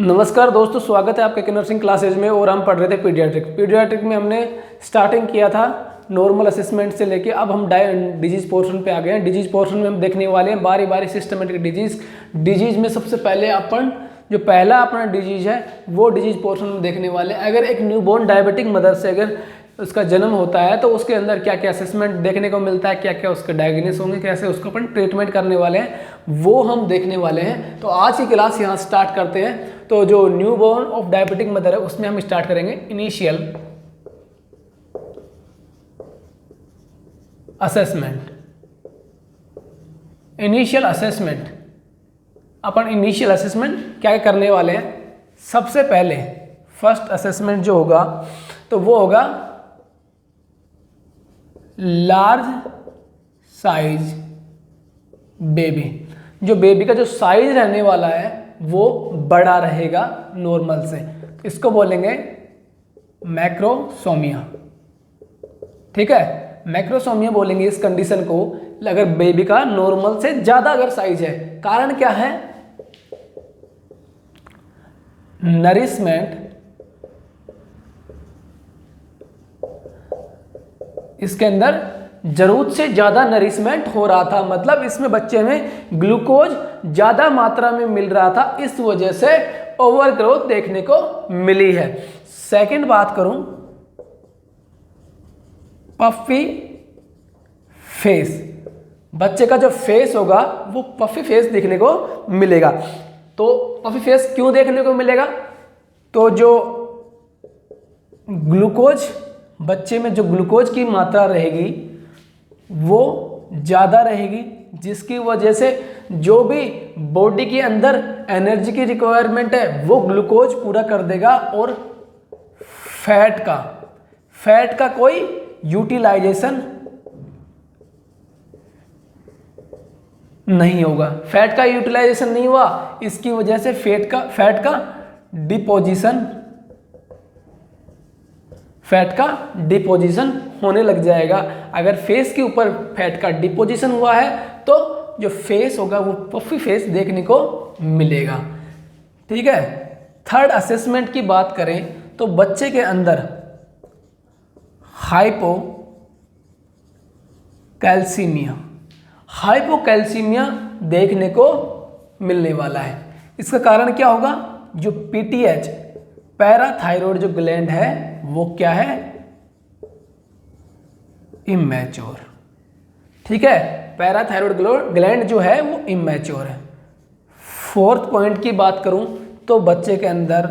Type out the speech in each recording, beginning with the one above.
नमस्कार दोस्तों, स्वागत है आपके के नर्सिंग क्लासेज में। और हम पढ़ रहे थे पीडियाट्रिक में हमने स्टार्टिंग किया था नॉर्मल असेसमेंट से लेके अब हम डिजीज पोर्शन पे आ गए हैं। डिजीज पोर्शन में हम देखने वाले हैं बारी बारी सिस्टमेटिक डिजीज में सबसे पहले अपन जो पहला अपना डिजीज है वो डिजीज पोर्शन में देखने वाले हैं। अगर एक न्यूबॉर्न डायबिटिक मदर से अगर उसका जन्म होता है तो उसके अंदर क्या क्या असेसमेंट देखने को मिलता है, क्या क्या उसके डायग्नोसिस होंगे, कैसे उसको अपन ट्रीटमेंट करने वाले हैं, वो हम देखने वाले हैं। तो आज की क्लास यहाँ स्टार्ट करते हैं। तो जो न्यूबॉर्न ऑफ डायबिटिक मदर है उसमें हम स्टार्ट करेंगे इनिशियल असेसमेंट। अपन इनिशियल असेसमेंट क्या करने वाले हैं। सबसे पहले फर्स्ट असेसमेंट जो होगा तो वो होगा लार्ज साइज बेबी। जो बेबी का जो साइज रहने वाला है वो बड़ा रहेगा नॉर्मल से, इसको बोलेंगे मैक्रोसोमिया। ठीक है, मैक्रोसोमिया बोलेंगे इस कंडीशन को अगर बेबी का नॉर्मल से ज्यादा अगर साइज है। कारण क्या है? नरिशमेंट इसके अंदर जरूरत से ज्यादा नरिशमेंट हो रहा था, मतलब इसमें बच्चे में ग्लूकोज ज्यादा मात्रा में मिल रहा था, इस वजह से ओवर ग्रोथ देखने को मिली है। सेकंड बात करूं, पफी फेस। बच्चे का जो फेस होगा वो पफी फेस देखने को मिलेगा। तो पफी फेस क्यों देखने को मिलेगा? तो जो ग्लूकोज बच्चे में जो ग्लूकोज की मात्रा रहेगी वो ज़्यादा रहेगी, जिसकी वजह से जो भी बॉडी के अंदर एनर्जी की रिक्वायरमेंट है वो ग्लूकोज पूरा कर देगा और फैट का कोई यूटिलाइजेशन नहीं होगा। फैट का यूटिलाइजेशन नहीं हुआ, इसकी वजह से फैट का डिपोजिशन होने लग जाएगा। अगर फेस के ऊपर फैट का डिपोजिशन हुआ है तो जो फेस होगा वो पफी फेस देखने को मिलेगा। ठीक है, थर्ड असेसमेंट की बात करें तो बच्चे के अंदर हाइपोकैल्सीमिया देखने को मिलने वाला है। इसका कारण क्या होगा? जो पीटीएच पैराथायरॉयड जो ग्लैंड है वो क्या है? इमैच्योर। ठीक है, पैराथायरॉयड ग्लैंड जो है वो इमैच्योर है। फोर्थ पॉइंट की बात करूं तो बच्चे के अंदर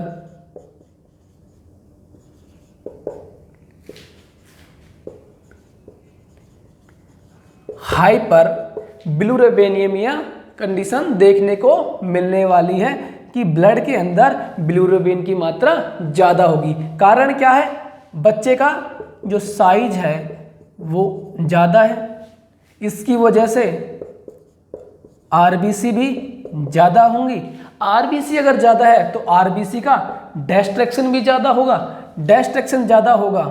हाइपर बिलिरुबिनेमिया कंडीशन देखने को मिलने वाली है कि ब्लड के अंदर बिलिरुबिन की मात्रा ज़्यादा होगी। कारण क्या है? बच्चे का जो साइज है वो ज़्यादा है, इसकी वजह से आरबीसी भी ज़्यादा होंगी। आरबीसी अगर ज़्यादा है तो आरबीसी का डेस्ट्रक्शन भी ज़्यादा होगा। डेस्ट्रक्शन ज़्यादा होगा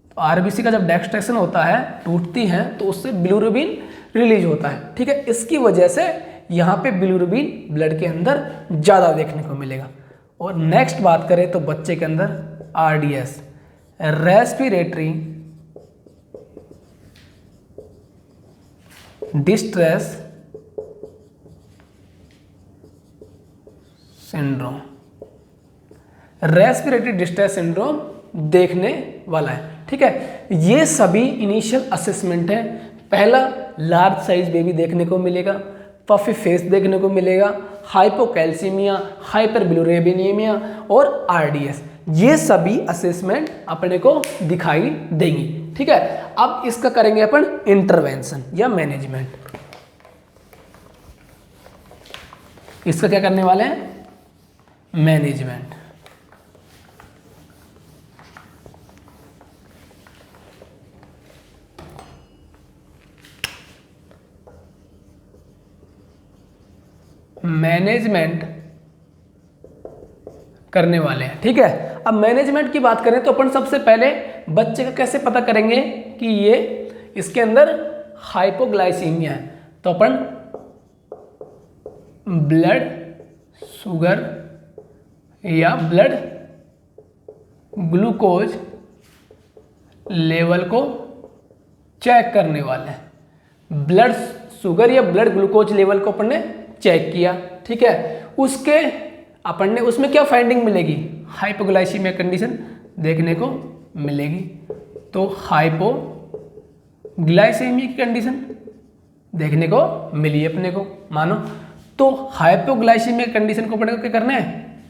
तो आरबीसी का जब डेस्ट्रक्शन होता है, टूटती है, तो उससे बिलिरुबिन रिलीज होता है। ठीक है, इसकी वजह से यहाँ पे बिलिरुबिन ब्लड के अंदर ज़्यादा देखने को मिलेगा। और नेक्स्ट बात करें तो बच्चे के अंदर आरडीएस रेस्पिरेटरी डिस्ट्रेस सिंड्रोम देखने वाला है। ठीक है, ये सभी इनिशियल असेसमेंट है। पहला लार्ज साइज बेबी देखने को मिलेगा, पफी फेस देखने को मिलेगा, हाइपोकैल्सीमिया, हाइपरबिलिरुबिनेमिया और आरडीएस, ये सभी असेसमेंट अपने को दिखाई देंगी। ठीक है, अब इसका करेंगे अपन इंटरवेंशन या मैनेजमेंट। इसका क्या करने वाले हैं? मैनेजमेंट। मैनेजमेंट करने वाले हैं। ठीक है, अब मैनेजमेंट की बात करें तो अपन सबसे पहले बच्चे का कैसे पता करेंगे कि ये इसके अंदर हाइपोग्लाइसीमिया है। तो अपन ब्लड शुगर या ब्लड ग्लूकोज लेवल को चेक करने वाले हैं। ब्लड शुगर या ब्लड ग्लूकोज लेवल को अपन ने चेक किया, ठीक है। उसके अपन ने उसमें क्या फाइंडिंग मिलेगी, हाइपोग्लाइसीमिया कंडीशन देखने को मिलेगी। तो हाइपोग्लाइसीमिया की कंडीशन देखने को मिली अपने को, मानो। तो हाइपोग्लाइसीमिया कंडीशन को अपने को क्या करना है,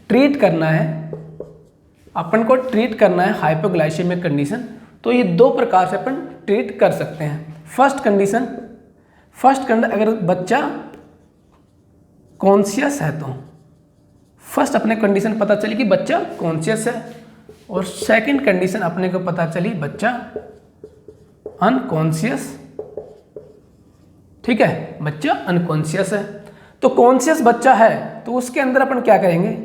ट्रीट करना है, अपन को ट्रीट करना है हाइपोग्लाइसीमिया कंडीशन। तो ये दो प्रकार से अपन ट्रीट कर सकते हैं। फर्स्ट कंडीशन अगर बच्चा कॉन्शियस है तो फर्स्ट अपने कंडीशन पता चली कि बच्चा कॉन्शियस है, और सेकंड कंडीशन अपने को पता चली बच्चा अनकॉन्शियस, ठीक है, बच्चा अनकॉन्शियस है। तो कॉन्शियस बच्चा है तो उसके अंदर अपन क्या करेंगे,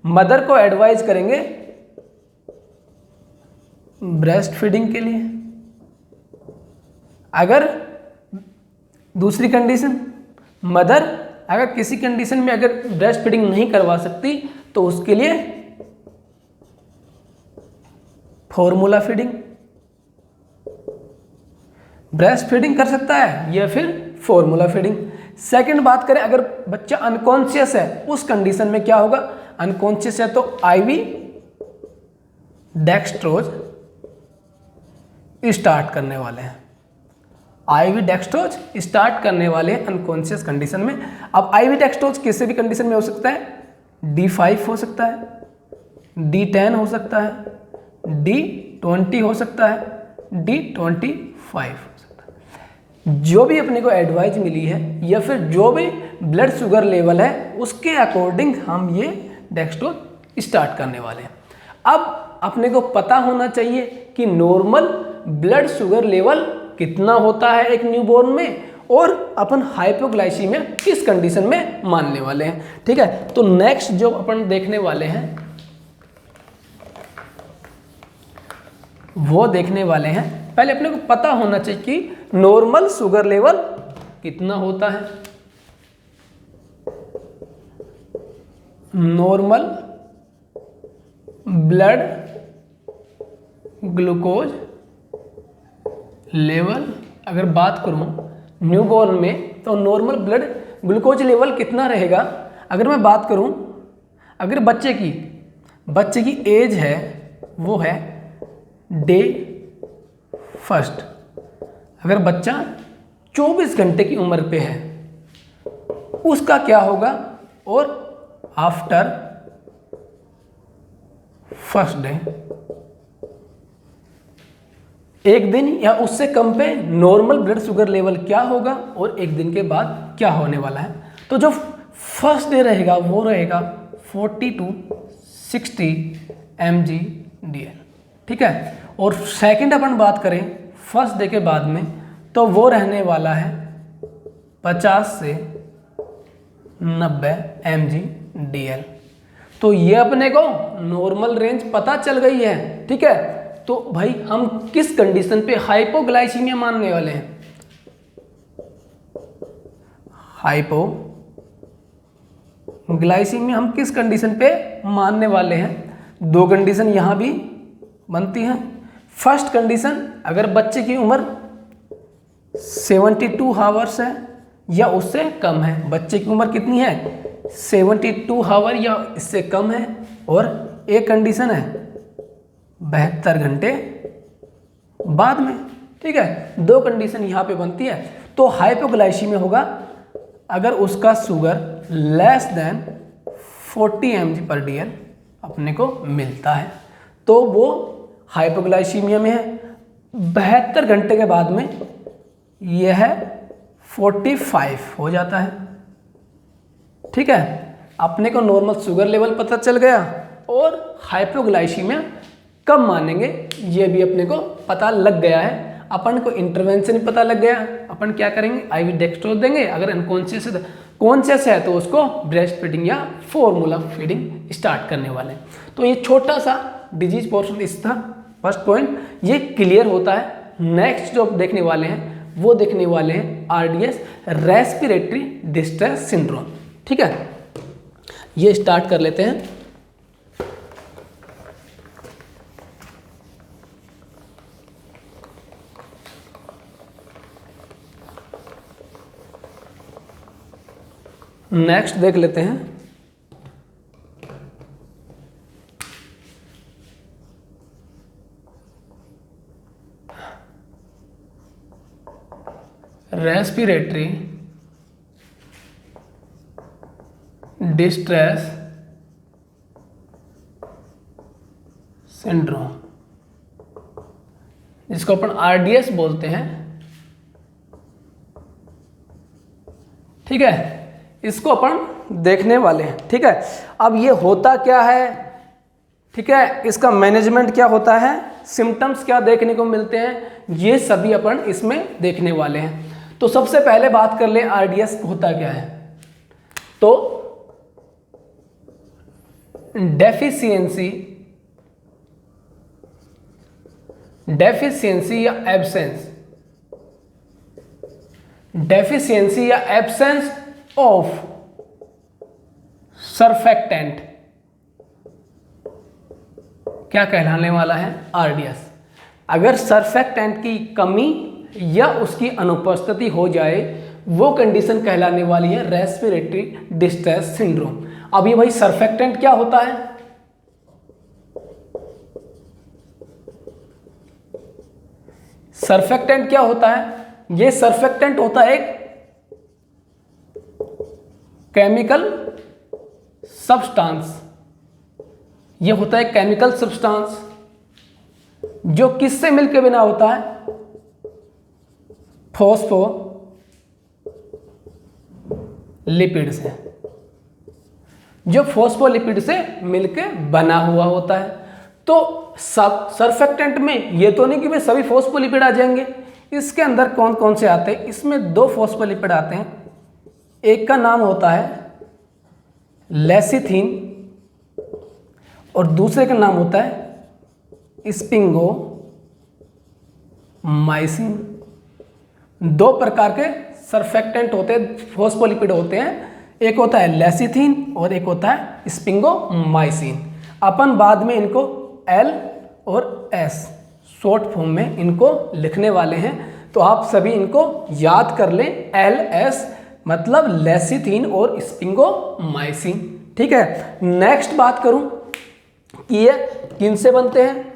मदर को एडवाइज करेंगे ब्रेस्ट फीडिंग के लिए। अगर दूसरी कंडीशन, मदर अगर किसी कंडीशन में अगर ब्रेस्ट फीडिंग नहीं करवा सकती तो उसके लिए फॉर्मूला फीडिंग, ब्रेस्ट फीडिंग कर सकता है या फिर फॉर्मूला फीडिंग। सेकंड बात करें, अगर बच्चा अनकॉन्शियस है उस कंडीशन में क्या होगा, अनकॉन्शियस है तो आईवी डेक्सट्रोज स्टार्ट करने वाले हैं, आईवी डेक्सट्रोज स्टार्ट करने वाले हैं अनकॉन्शियस कंडीशन में। अब आईवी डेक्सट्रोज किसी भी कंडीशन में हो सकता है, D5 हो सकता है, D10 हो सकता है, D20 हो सकता है, D25 हो सकता है। जो भी अपने को एडवाइस मिली है या फिर जो भी ब्लड शुगर लेवल है उसके अकॉर्डिंग हम ये डेक्सट्रोज स्टार्ट करने वाले हैं। अब अपने को पता होना चाहिए कि नॉर्मल ब्लड शुगर लेवल कितना होता है एक न्यूबॉर्न में, और अपन हाइपोग्लाइसीमिया किस कंडीशन में मानने वाले हैं, ठीक है। तो नेक्स्ट जो अपन देखने वाले हैं वो देखने वाले हैं, पहले अपने को पता होना चाहिए कि नॉर्मल शुगर लेवल कितना होता है। नॉर्मल ब्लड ग्लूकोज लेवल अगर बात करूं न्यूबॉर्न में, तो नॉर्मल ब्लड ग्लूकोज लेवल कितना रहेगा। अगर मैं बात करूं, अगर बच्चे की एज है वो है डे फर्स्ट, अगर बच्चा 24 घंटे की उम्र पे है उसका क्या होगा, और आफ्टर फर्स्ट डे, एक दिन या उससे कम पे नॉर्मल ब्लड शुगर लेवल क्या होगा और एक दिन के बाद क्या होने वाला है। तो जो फर्स्ट डे रहेगा वो रहेगा 40 to 60 mg/dl, ठीक है। और सेकंड अपन बात करें फर्स्ट डे के बाद में, तो वो रहने वाला है 50 से 90 mg/dl। तो ये अपने को नॉर्मल रेंज पता चल गई है, ठीक है। तो भाई हम किस कंडीशन पे हाइपोग्लाइसीमिया मानने वाले हैं, हाइपोग्लाइसीमिया हम किस कंडीशन पे मानने वाले हैं। दो कंडीशन यहां भी बनती हैं। फर्स्ट कंडीशन, अगर बच्चे की उम्र 72 आवर्स है या उससे कम है, बच्चे की उम्र कितनी है 72 आवर या इससे कम है, और एक कंडीशन है 72 घंटे बाद में, ठीक है। दो कंडीशन यहाँ पे बनती है। तो हाइपोग्लाइसीमिया होगा अगर उसका शुगर लेस देन 40 mg/dl अपने को मिलता है, तो वो हाइपोग्लाइसीमिया में है। 72 घंटे के बाद में यह 45 हो जाता है, ठीक है। अपने को नॉर्मल शुगर लेवल पता चल गया और हाइपोग्लाइसीमिया कब मानेंगे ये भी अपने को पता लग गया है। अपन को इंटरवेंशन पता लग गया, अपन क्या करेंगे आईवी डेक्सट्रोज देंगे। अगर कॉन्शियस है तो उसको ब्रेस्ट फीडिंग या फॉर्मूला फीडिंग स्टार्ट करने वाले हैं। तो ये छोटा सा डिजीज पोर्शन इस था फर्स्ट पॉइंट, ये क्लियर होता है। नेक्स्ट जो देखने वाले हैं वो देखने वाले हैं आरडीएस, रेस्पिरेटरी डिस्ट्रेस सिंड्रोम, ठीक है। ये स्टार्ट कर लेते हैं। नेक्स्ट देख लेते हैं। रेस्पिरेटरी डिस्ट्रेस सिंड्रोम, जिसको अपन आरडीएस बोलते हैं। ठीक है, इसको अपन देखने वाले हैं। ठीक है, अब ये होता क्या है, ठीक है, इसका मैनेजमेंट क्या होता है, सिम्टम्स क्या देखने को मिलते हैं, ये सभी अपन इसमें देखने वाले हैं। तो सबसे पहले बात कर ले आरडीएस होता क्या है। तो डेफिशिएंसी या एब्सेंस ऑफ सरफेक्टेंट क्या कहलाने वाला है, आरडीएस। अगर सरफेक्टेंट की कमी या उसकी अनुपस्थिति हो जाए वो कंडीशन कहलाने वाली है रेस्पिरेटरी डिस्ट्रेस सिंड्रोम। अब ये भाई सरफेक्टेंट क्या होता है, सरफेक्टेंट क्या होता है, ये सरफेक्टेंट होता है एक केमिकल सब्सटेंस, ये होता है केमिकल सब्सटेंस जो किससे मिलकर बना होता है, फॉस्फोलिपिड से, जो फॉस्फोलिपिड से मिलकर बना हुआ होता है। तो सब सरफेक्टेंट में ये तो नहीं कि भाई सभी फॉस्फोलिपिड आ जाएंगे, इसके अंदर कौन कौन से आते हैं, इसमें दो फॉस्फोलिपिड आते हैं, एक का नाम होता है लेसिथिन और दूसरे का नाम होता है स्पिंगोमाइसिन। दो प्रकार के सरफेक्टेंट होते हैं, फॉस्फोलिपिड होते हैं, एक होता है लेसिथिन और एक होता है स्पिंगोमाइसिन। अपन बाद में इनको एल और एस शॉर्ट फॉर्म में इनको लिखने वाले हैं, तो आप सभी इनको याद कर लें, एल एस मतलब लेसिथिन और स्पिंगोमाइसिन। ठीक है, नेक्स्ट बात करूं कि ये किन से बनते हैं,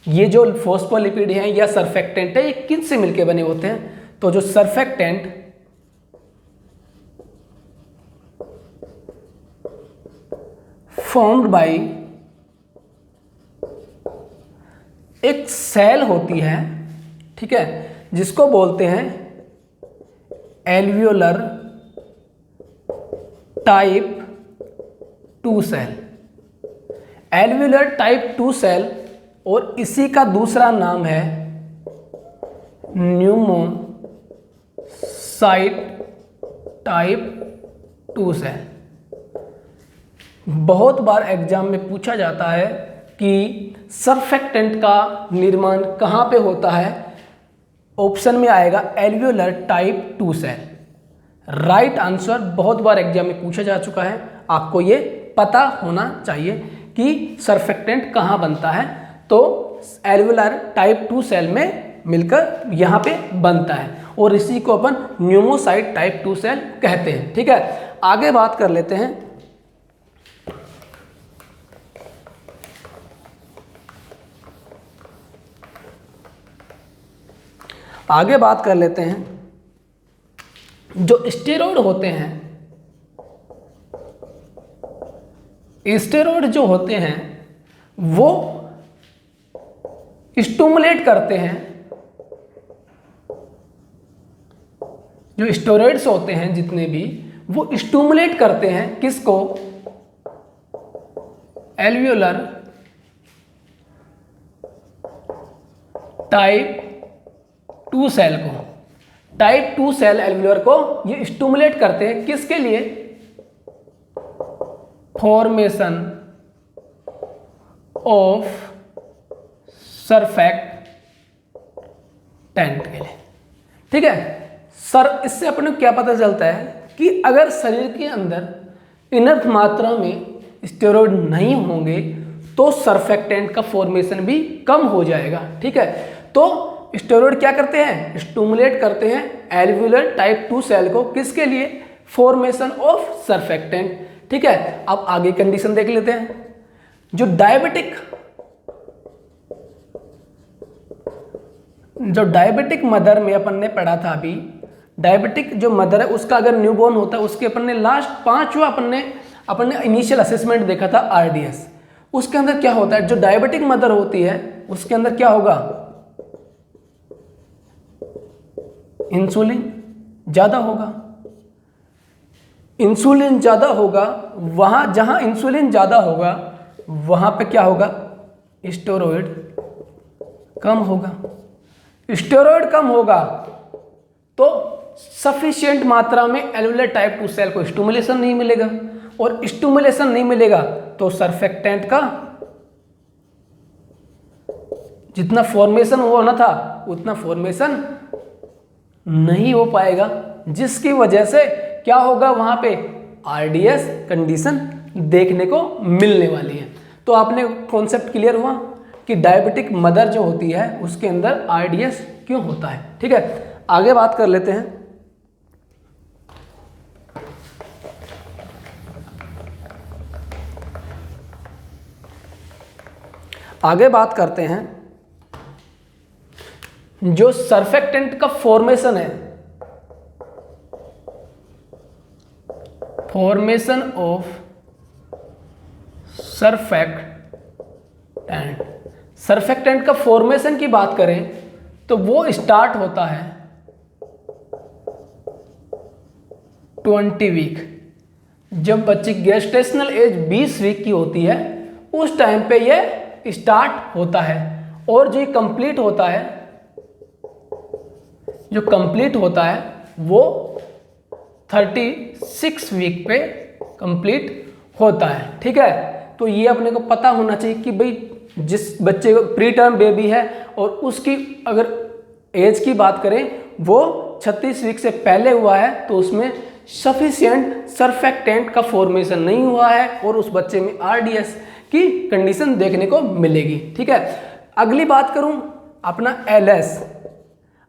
ये जो फॉस्फोलिपिड हैं या सरफेक्टेंट है ये किन से मिलके बने होते हैं। तो जो सरफेक्टेंट फॉर्म्ड बाय एक सेल होती है, ठीक है, जिसको बोलते हैं alveolar type 2 cell, alveolar type 2 cell, और इसी का दूसरा नाम है न्यूमोसाइट टाइप 2 सेल। बहुत बार एग्जाम में पूछा जाता है कि सरफेक्टेंट का निर्माण कहाँ पे होता है, ऑप्शन में आएगा alveolar type 2 cell. Right answer बहुत बार एग्जाम में पूछा जा चुका है, आपको ये पता होना चाहिए कि सरफेक्टेंट कहाँ बनता है। तो एल्वियोलर टाइप 2 सेल में मिलकर यहाँ पे बनता है और इसी को अपन न्यूमोसाइट टाइप 2 सेल कहते हैं। ठीक है, आगे बात कर लेते हैं। आगे बात कर लेते हैं, जो स्टेरॉइड होते हैं, स्टेरॉइड जो होते हैं वो स्टिमुलेट करते हैं, जो स्टेरॉइड्स होते हैं जितने भी वो स्टिमुलेट करते हैं किसको, एल्वियोलर टाइप 2 सेल को, टाइप 2 सेल एल्वियोलर को ये स्टिमुलेट करते हैं किसके लिए, फॉर्मेशन ऑफ सरफेक्टेंट के लिए। ठीक है सर, इससे अपने को क्या पता चलता है कि अगर शरीर के अंदर इनफ मात्रा में स्टेरॉइड नहीं होंगे तो सरफेक्टेंट का फॉर्मेशन भी कम हो जाएगा। ठीक है, तो स्टेरॉइड क्या करते हैं, स्टिमुलेट करते हैं एल्वियोलर टाइप 2 सेल को किसके लिए, फॉर्मेशन ऑफ सर्फेक्टेंट। ठीक है, अब आगे कंडीशन देख लेते हैं। जो डायबिटिक मदर में अपन ने पढ़ा था अभी, डायबिटिक जो मदर है उसका अगर न्यूबॉर्न होता है, उसके अपन ने लास्ट 5वां अपन ने इनिशियल असेसमेंट देखा था आरडीएस। उसके अंदर क्या होता है, जो डायबिटिक मदर होती है उसके अंदर क्या होगा, इंसुलिन ज़्यादा होगा। इंसुलिन ज़्यादा होगा, वहाँ जहाँ इंसुलिन ज़्यादा होगा वहाँ पे क्या होगा, स्टेरॉइड कम होगा। स्टेरॉइड कम होगा तो सफिशिएंट मात्रा में एल्वुलर टाइप 2 सेल को स्टिमुलेशन नहीं मिलेगा, और स्टिमुलेशन नहीं मिलेगा तो सर्फेक्टेंट का जितना फॉर्मेशन होना था उतना फॉर्मेशन नहीं हो पाएगा, जिसकी वजह से क्या होगा, वहां पे आरडीएस कंडीशन देखने को मिलने वाली है। तो आपने कॉन्सेप्ट क्लियर हुआ कि डायबिटिक मदर जो होती है उसके अंदर आरडीएस क्यों होता है। ठीक है, आगे बात कर लेते हैं। आगे बात करते हैं जो सर्फेक्टेंट का फॉर्मेशन है, फॉर्मेशन ऑफ सर्फेक्टेंट का फॉर्मेशन की बात करें तो वो स्टार्ट होता है 20 वीक। जब बच्चे की गेस्टेशनल एज 20 वीक की होती है उस टाइम पे ये स्टार्ट होता है, और जो कंप्लीट होता है, जो कंप्लीट होता है वो 36 वीक पे कंप्लीट होता है। ठीक है, तो ये अपने को पता होना चाहिए कि भाई जिस बच्चे को प्री टर्म बेबी है और उसकी अगर एज की बात करें वो 36 वीक से पहले हुआ है तो उसमें सफिशिएंट सर्फेक्टेंट का फॉर्मेशन नहीं हुआ है और उस बच्चे में आरडीएस की कंडीशन देखने को मिलेगी। ठीक है, अगली बात करूं अपना एलएस,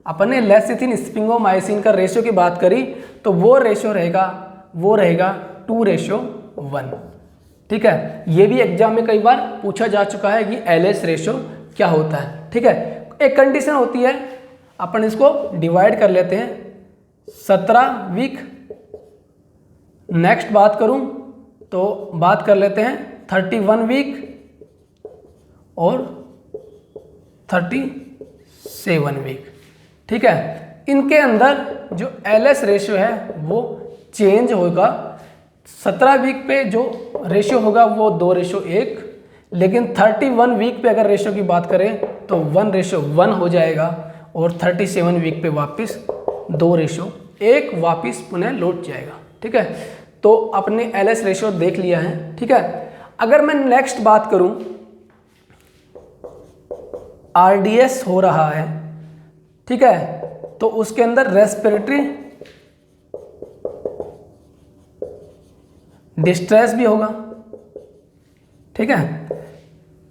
अपने लेसिथिन स्पिंगोमाइसिन का रेशियो की बात करी तो वो रेशियो रहेगा 2:1। ठीक है, ये भी एग्जाम में कई बार पूछा जा चुका है कि एलएस रेशियो क्या होता है। ठीक है, एक कंडीशन होती है, अपन इसको डिवाइड कर लेते हैं 17 वीक। नेक्स्ट बात करूं तो बात कर लेते हैं 31 वीक और 37 वीक। ठीक है, इनके अंदर जो एलएस रेशियो है वो चेंज होगा। 17 वीक पे जो रेशियो होगा वो 2:1, लेकिन 31 वीक पे अगर रेशियो की बात करें तो 1:1 हो जाएगा, और 37 वीक पे वापस 2:1 वापस पुनः लौट जाएगा। ठीक है, तो अपने एलएस रेशियो देख लिया है। ठीक है, अगर मैं नेक्स्ट बात करूं आरडीएस हो रहा है, ठीक है, तो उसके अंदर रेस्पिरेटरी डिस्ट्रेस भी होगा। ठीक है,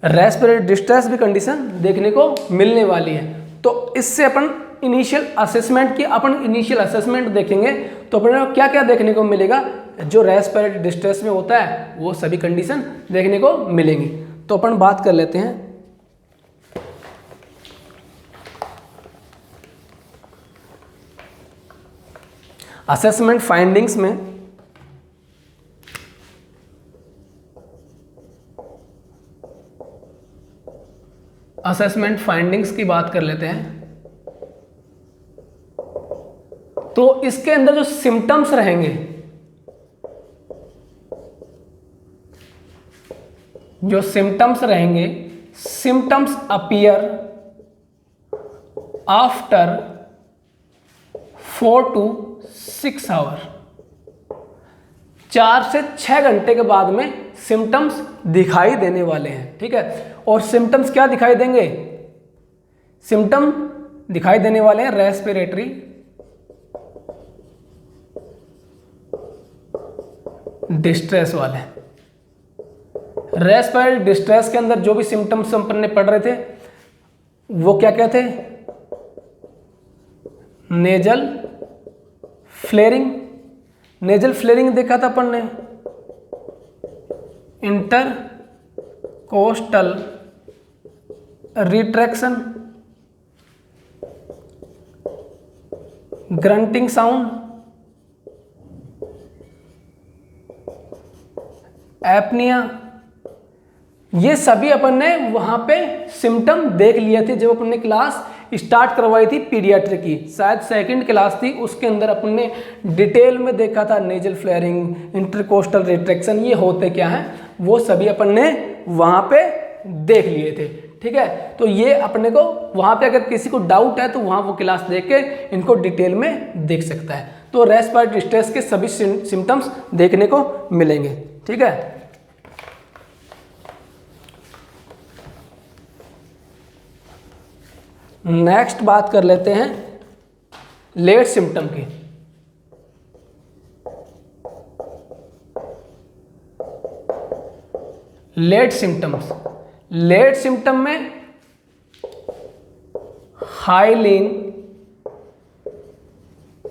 रेस्पिरेटरी डिस्ट्रेस भी कंडीशन देखने को मिलने वाली है। तो इससे अपन इनिशियल असेसमेंट देखेंगे तो अपने को क्या क्या देखने को मिलेगा, जो रेस्पिरेटरी डिस्ट्रेस में होता है वो सभी कंडीशन देखने को मिलेंगी। तो अपन बात कर लेते हैं असेसमेंट फाइंडिंग्स में। असेसमेंट फाइंडिंग्स की बात कर लेते हैं तो इसके अंदर जो सिम्टम्स रहेंगे, symptoms appear after 4 to 6 hour, 4 से 6 घंटे के बाद में सिम्टम्स दिखाई देने वाले हैं। ठीक है, और सिम्टम्स क्या दिखाई देंगे, सिम्टम दिखाई देने वाले हैं रेस्पिरेटरी डिस्ट्रेस वाले। रेस्पिरेटरी डिस्ट्रेस के अंदर जो भी सिम्टम्स अपन ने पढ़ रहे थे वो क्या क्या थे, नेजल फ्लेरिंग, नेजल फ्लेयरिंग देखा था अपन ने, inter coastal retraction, grunting sound, apnoea, ये सभी अपन ने वहां पे सिम्टम देख लिए थे जब अपन ने क्लास स्टार्ट करवाई थी पीडियाट्रिक की, शायद सेकंड क्लास थी, उसके अंदर अपन ने डिटेल में देखा था नेजल फ्लेयरिंग, इंटरकोस्टल रिट्रैक्शन ये होते क्या हैं, वो सभी अपन ने वहां पे देख लिए थे। ठीक है, तो ये अपने को वहां पे अगर किसी को डाउट है तो वहां वो क्लास देख के इनको डिटेल में देख सकता है। तो रेस्पिरेटरी स्ट्रेस के सभी सिम्टम्स देखने को मिलेंगे। ठीक है, नेक्स्ट बात कर लेते हैं लेट सिम्टम की। लेट सिम्टम्स, लेट सिम्टम में hyaline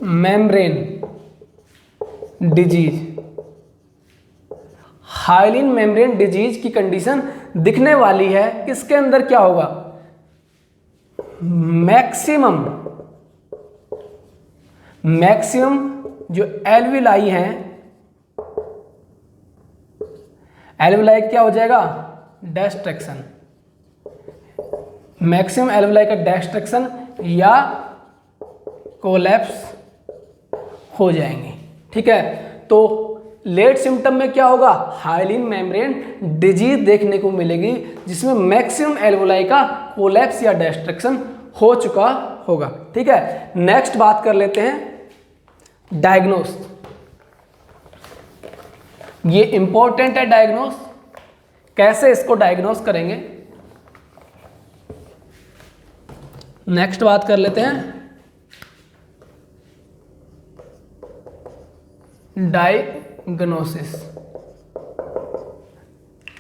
membrane disease, hyaline membrane disease की कंडीशन दिखने वाली है। इसके अंदर क्या होगा, मैक्सिमम जो एल्विलाई हैं, एल्विलाई क्या हो जाएगा, डिस्ट्रैक्शन, मैक्सिमम एल्विलाई का डिस्ट्रैक्शन या कोलैप्स हो जाएंगे। ठीक है, तो लेट सिम्टम में क्या होगा, हाइलिन मेम्ब्रेन डिजीज देखने को मिलेगी जिसमें मैक्सिमम एल्वोलाई का कोलैप्स या डिस्ट्रैक्शन हो चुका होगा। ठीक है, नेक्स्ट बात कर लेते हैं डायग्नोस। ये इंपॉर्टेंट है डायग्नोस, कैसे इसको डायग्नोस करेंगे। नेक्स्ट बात कर लेते हैं डायग्नोसिस।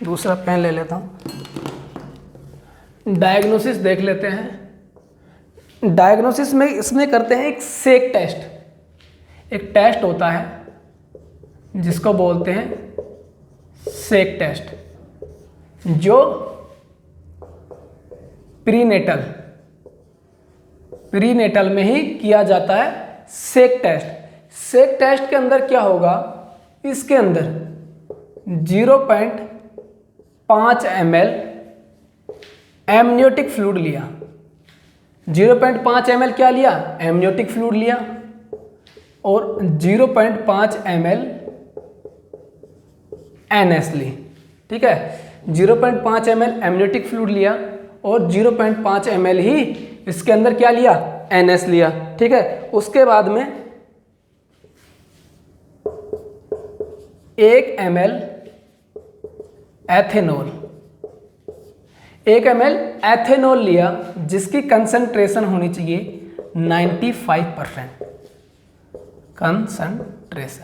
दूसरा पेन ले लेता हूं, डायग्नोसिस देख लेते हैं। डायग्नोसिस में इसमें करते हैं एक सेक टेस्ट। एक टेस्ट होता है जिसको बोलते हैं सेक टेस्ट, जो प्रीनेटल में ही किया जाता है सेक टेस्ट। सेक टेस्ट के अंदर क्या होगा, इसके अंदर 0.5 ml एमनियोटिक फ्लूइड लिया, 0.5 ml क्या लिया, एमनियोटिक फ्लूइड लिया, और 0.5 ml NS ली। ठीक है, 0.5 ml एमनियोटिक फ्लूइड लिया और 0.5 ml ही इसके अंदर क्या लिया, NS लिया। ठीक है, उसके बाद में 1 ml एथेनॉल, 1 ml एथेनॉल लिया जिसकी कंसंट्रेशन होनी चाहिए 95% कंसंट्रेशन,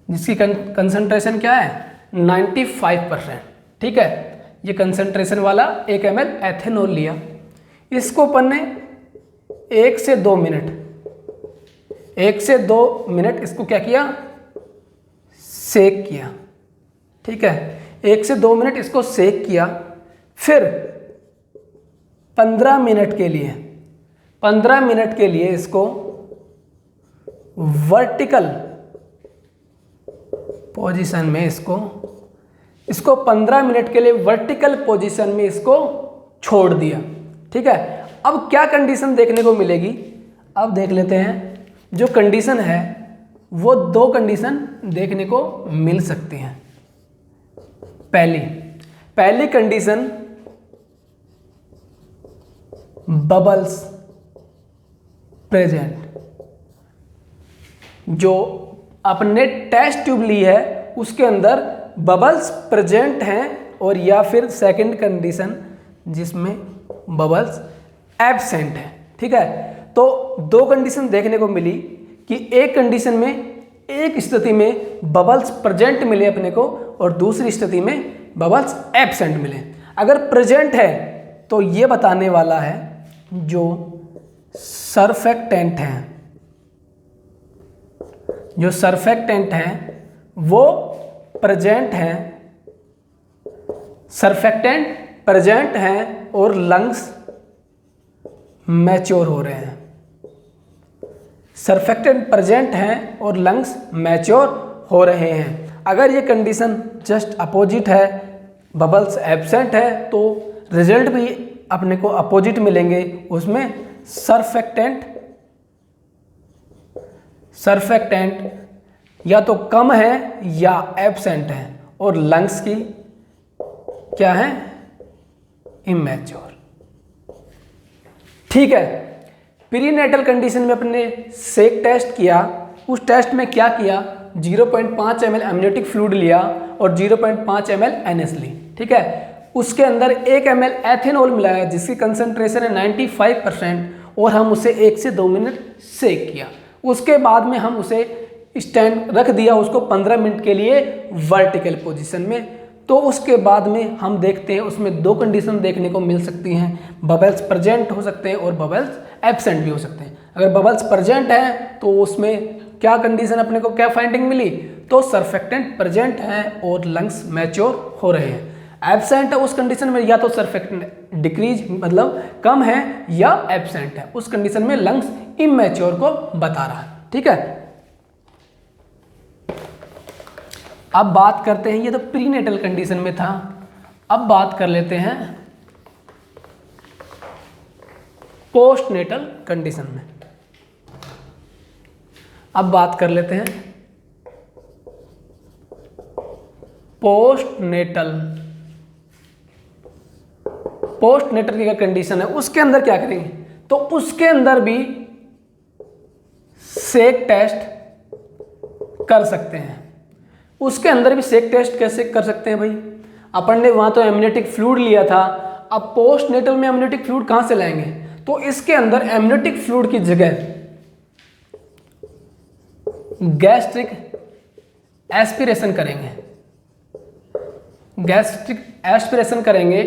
जिसकी कंसंट्रेशन क्या है 95%। ठीक है, ये कंसंट्रेशन वाला 1 ml एथेनॉल लिया, इसको अपन ने 1 से 2 मिनट इसको क्या किया, सेक किया। ठीक है, 1 से 2 मिनट इसको सेक किया, फिर 15 मिनट के लिए इसको वर्टिकल पोजीशन में इसको 15 मिनट के लिए वर्टिकल पोजीशन में इसको छोड़ दिया। ठीक है, अब क्या कंडीशन देखने को मिलेगी, अब देख लेते हैं। जो कंडीशन है वो 2 कंडीशन देखने को मिल सकती हैं। पहली कंडीशन बबल्स प्रेजेंट, जो अपने टेस्ट ट्यूब ली है उसके अंदर बबल्स प्रेजेंट हैं, और या फिर सेकंड कंडीशन जिसमें बबल्स एब्सेंट है। ठीक है, तो 2 कंडीशन देखने को मिली कि एक कंडीशन में, एक स्थिति में बबल्स प्रेजेंट मिले अपने को और दूसरी स्थिति में बबल्स एब्सेंट मिले। अगर प्रेजेंट है तो ये बताने वाला है जो सरफेक्टेंट हैं, जो सर्फेक्टेंट हैं वो प्रेजेंट हैं, सर्फेक्टेंट प्रेजेंट हैं और लंग्स मैच्योर हो रहे हैं। सर्फेक्टेंट प्रेजेंट हैं और लंग्स मैच्योर हो रहे हैं। अगर ये कंडीशन जस्ट अपोजिट है, बबल्स एब्सेंट है, तो रिजल्ट भी अपने को अपोजिट मिलेंगे। उसमें सर्फेक्टेंट या तो कम है या एब्सेंट है और लंग्स की क्या है, इमैच्योर। ठीक है, प्रीनेटल कंडीशन में अपने सेक टेस्ट किया। उस टेस्ट में क्या किया, 0.5 ml एमनियोटिक फ्लूइड लिया और 0.5 ml NS ली। ठीक है, उसके अंदर 1 ml एथेनॉल मिलाया जिसकी कंसंट्रेशन है 95% और हम उसे 1 से 2 मिनट सेक किया। उसके बाद में हम उसे स्टैंड रख दिया उसको 15 मिनट के लिए वर्टिकल पोजीशन में। तो उसके बाद में हम देखते हैं उसमें दो कंडीशन देखने को मिल सकती हैं, बबल्स प्रेजेंट हो सकते हैं और बबल्स एब्सेंट भी हो सकते हैं। अगर बबल्स प्रेजेंट हैं तो उसमें क्या कंडीशन अपने को क्या फाइंडिंग मिली, तो सर्फेक्टेंट प्रेजेंट हैं और लंग्स मैच्योर हो रहे हैं। एब्सेंट है उस कंडीशन में या तो सर्फेक्टेंट डिक्रीज मतलब कम है या एब्सेंट है, उस कंडीशन में लंग्स इमैच्योर को बता रहा है। ठीक है, अब बात करते हैं, ये तो प्रीनेटल कंडीशन में था। अब बात कर लेते हैं पोस्टनेटल कंडीशन में। अब बात कर लेते हैं पोस्टनेटल की क्या कंडीशन है, उसके अंदर क्या करेंगे, तो उसके अंदर भी सेक टेस्ट कर सकते हैं। उसके अंदर भी सेक टेस्ट कैसे कर सकते हैं भाई, अपन ने वहां तो एमनियोटिक फ्लूइड लिया था, अब पोस्टनेटल में एमनियोटिक फ्लूइड कहां से लाएंगे, तो इसके अंदर एमनियोटिक फ्लूइड की जगह गैस्ट्रिक एस्पिरेशन करेंगे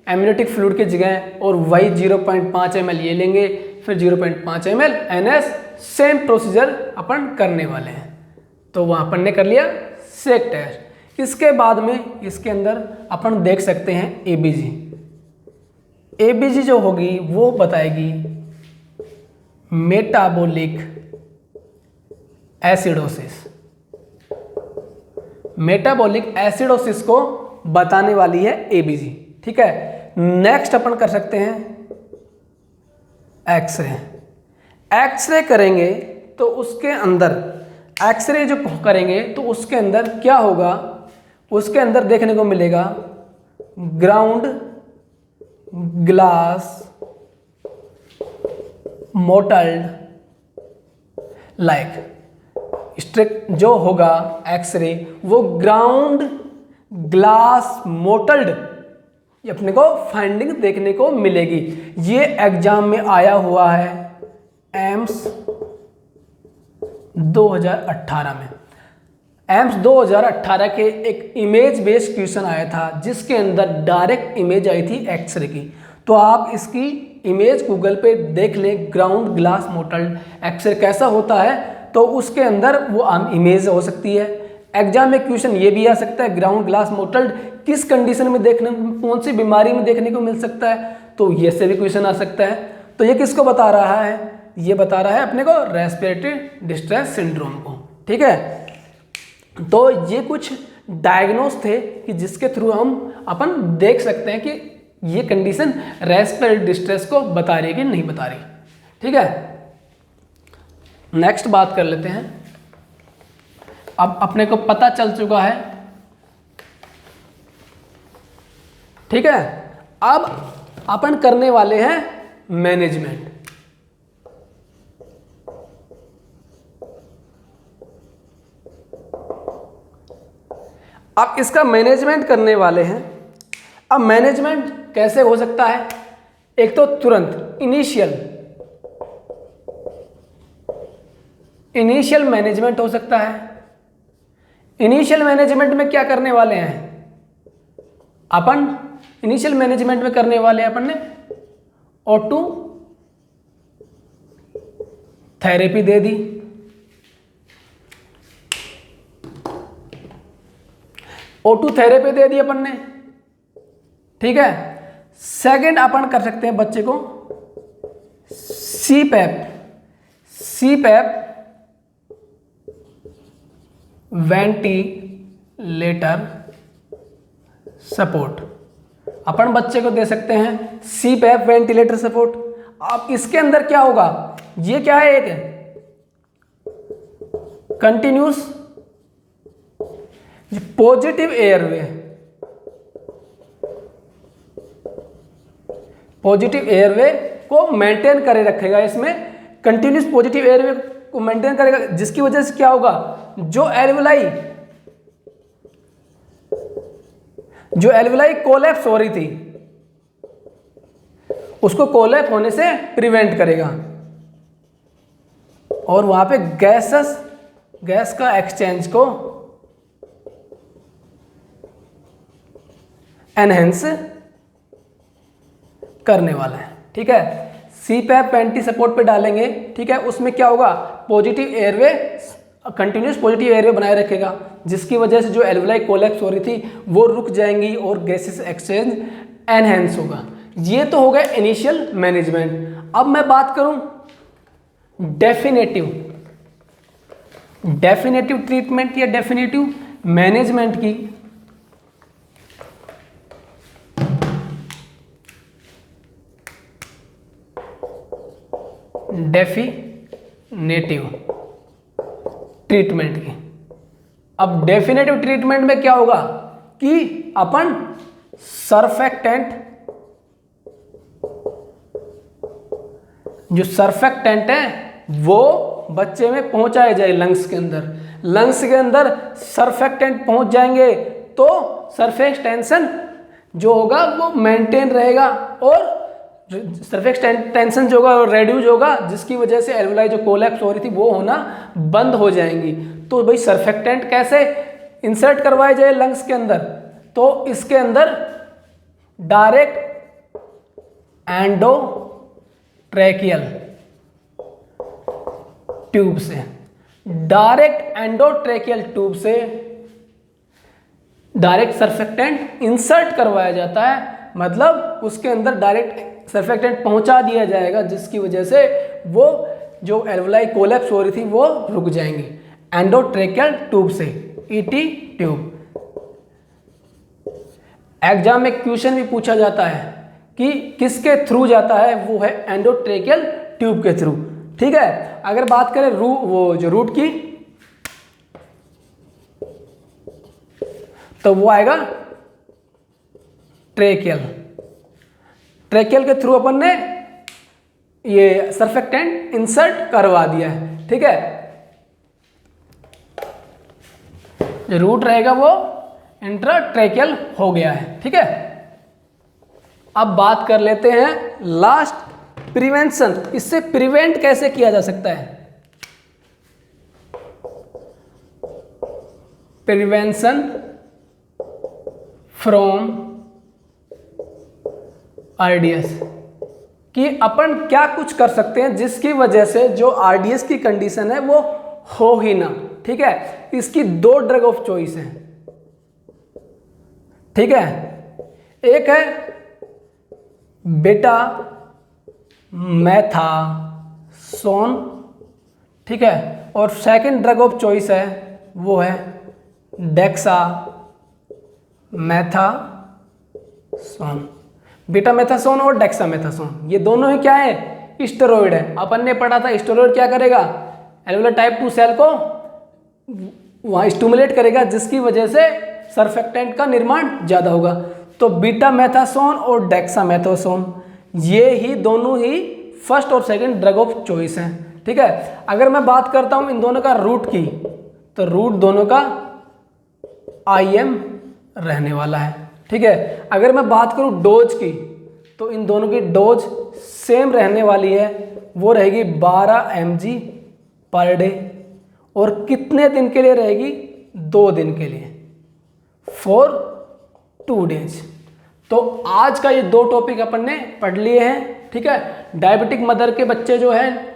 एमनियोटिक फ्लूइड की जगह और वही 0.5 ml ये लेंगे, फिर 0.5 ml NS, सेम प्रोसीजर अपन करने वाले हैं। तो वहां अपन ने कर लिया सेक टेस्ट। इसके बाद में इसके अंदर अपन देख सकते हैं एबीजी जो होगी वो बताएगी मेटाबॉलिक एसिडोसिस को बताने वाली है एबीजी। ठीक है, नेक्स्ट अपन कर सकते हैं एक्सरे करेंगे तो उसके अंदर एक्सरे जो करेंगे तो उसके अंदर क्या होगा, उसके अंदर देखने को मिलेगा ground glass mottled like strict जो होगा एक्सरे वो ग्राउंड ग्लास मोटल्ड अपने को फाइंडिंग देखने को मिलेगी। ये एग्जाम में आया हुआ है एम्स 2018 में। एम्स 2018 के एक इमेज बेस्ड क्वेश्चन आया था जिसके अंदर डायरेक्ट इमेज आई थी एक्सरे की। तो आप इसकी इमेज गूगल पे देख लें, ग्राउंड ग्लास मोटल्ड एक्सरे कैसा होता है, तो उसके अंदर वो इमेज हो सकती है। एग्जाम में क्वेश्चन ये भी आ सकता है ग्राउंड ग्लास मोटल्ड किस कंडीशन में देखने, कौन सी बीमारी में देखने को मिल सकता है, तो ये से भी क्वेश्चन आ सकता है। तो ये किसको बता रहा है, ये बता रहा है अपने को रेस्पिरेटरी डिस्ट्रेस सिंड्रोम को। ठीक है, तो ये कुछ डायग्नोस थे कि जिसके थ्रू हम अपन देख सकते हैं कि ये कंडीशन रेस्पिरेटरी डिस्ट्रेस को बता रही है कि नहीं बता रही। ठीक है, नेक्स्ट बात कर लेते हैं। अब अपने को पता चल चुका है, ठीक है, अब अपन करने वाले हैं मैनेजमेंट। अब इसका मैनेजमेंट करने वाले हैं। अब मैनेजमेंट कैसे हो सकता है, एक तो तुरंत इनिशियल मैनेजमेंट हो सकता है। इनिशियल मैनेजमेंट में क्या करने वाले हैं अपन, इनिशियल मैनेजमेंट में करने वाले हैं अपन ने O2 थेरेपी दे दी, O2 थेरेपी दे दी अपन ने, ठीक है। सेकंड अपन कर सकते हैं बच्चे को CPAP वेंटिलेटर सपोर्ट, अपन बच्चे को दे सकते हैं CPAP वेंटिलेटर सपोर्ट। अब इसके अंदर क्या होगा, ये क्या है, एक continuous positive airway, positive airway को मेंटेन करे रखेगा, इसमें कंटिन्यूस पॉजिटिव एयरवे को मेंटेन करेगा, जिसकी वजह से क्या होगा, जो एल्वेलाई कोलैप्स हो रही थी उसको कोलैप्स होने से प्रिवेंट करेगा, और वहां पे गैस का एक्सचेंज को एनहेंस करने वाला है, ठीक है। CPAP वेंटी सपोर्ट पे डालेंगे, ठीक है। उसमें क्या होगा, positive airway, continuous positive airway बनाए रखेगा, जिसकी वजह से जो एल्वेलाई कोलैप्स हो रही थी वो रुक जाएंगी और गैसेस एक्सचेंज एनहेंस होगा। ये तो हो गया इनिशियल मैनेजमेंट। अब मैं बात करूं डेफिनेटिव ट्रीटमेंट या डेफिनेटिव मैनेजमेंट की। डेफिनेटिव ट्रीटमेंट की, अब डेफिनेटिव ट्रीटमेंट में क्या होगा कि अपन सर्फेक्टेंट, जो सर्फेक्टेंट है वो बच्चे में पहुंचाए जाए लंग्स के अंदर सर्फेक्टेंट पहुंच जाएंगे तो सरफेस टेंशन जो होगा वो मेंटेन रहेगा, और सरफेस टेंशन जो होगा रेड्यूज होगा, जिसकी वजह से एल्वेलाई जो कोलैप्स हो रही थी वो होना बंद हो जाएंगी। तो भाई सर्फेक्टेंट कैसे इंसर्ट करवाए जाए लंग्स के अंदर, तो इसके अंदर डायरेक्ट एंडोट्रैकियल ट्यूब से डायरेक्ट सर्फेक्टेंट इंसर्ट करवाया जाता है, मतलब उसके अंदर डायरेक्ट सर्फेक्टेंट पहुंचा दिया जाएगा, जिसकी वजह से वो जो एल्वेलाई कोलैप्स हो रही थी वो रुक जाएंगी एंडोट्रैकियल ट्यूब से, ET ट्यूब। एग्जाम में क्वेश्चन भी पूछा जाता है कि किसके थ्रू जाता है, वो है एंडोट्रैकियल ट्यूब के थ्रू, ठीक है। अगर बात करें रूट की, तो वो आएगा ट्रैकियल के थ्रू अपन ने ये सर्फेक्टेंट इंसर्ट करवा दिया है, ठीक है। जो रूट रहेगा वो इंट्राट्रैकियल हो गया है, ठीक है। अब बात कर लेते हैं लास्ट, प्रिवेंशन। इससे प्रिवेंट कैसे किया जा सकता है, प्रिवेंशन फ्रॉम RDS, कि अपन क्या कुछ कर सकते हैं जिसकी वजह से जो RDS की कंडीशन है वो हो ही ना, ठीक है। इसकी 2 ड्रग ऑफ चॉइस है, ठीक है। एक है बेटा मैथासोन, ठीक है, और सेकंड ड्रग ऑफ चॉइस है वो है डेक्सामेथासोन। बीटा मैथासोन और डेक्सामेथासोन ये दोनों ही क्या है, स्टेरॉइड है। अपन ने पढ़ा था स्टेरॉइड क्या करेगा, एल्वेओलार टाइप 2 सेल को वहां स्टिमुलेट करेगा, जिसकी वजह से सर्फेक्टेंट का निर्माण ज्यादा होगा। तो बीटा मैथासोन और डेक्सामेथासोन ये ही दोनों ही फर्स्ट और सेकंड ड्रग ऑफ चॉइस हैं, ठीक है। अगर मैं बात करता हूं इन दोनों का रूट की, तो रूट दोनों का IM रहने वाला है, ठीक है। अगर मैं बात करूं डोज की, तो इन दोनों की डोज सेम रहने वाली है, वो रहेगी 12 mg पर डे, और कितने दिन के लिए रहेगी, 2 दिन के लिए, फॉर 2 डेज। तो आज का ये 2 टॉपिक अपन ने पढ़ लिए हैं, ठीक है। डायबिटिक मदर के बच्चे जो हैं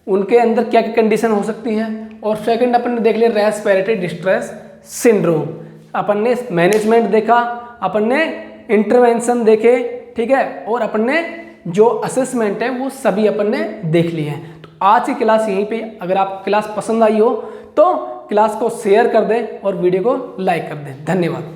उनके अंदर क्या क्या कंडीशन हो सकती है, और सेकंड अपन ने देख लिया रेस्पिरेटरी डिस्ट्रेस सिंड्रोम। अपन ने मैनेजमेंट देखा, अपन ने इंटरवेंशन देखे, ठीक है, और अपन ने जो असेसमेंट है वो सभी अपन ने देख लिए हैं। तो आज की क्लास यहीं पे, अगर आपको क्लास पसंद आई हो तो क्लास को शेयर कर दें और वीडियो को लाइक कर दें। धन्यवाद।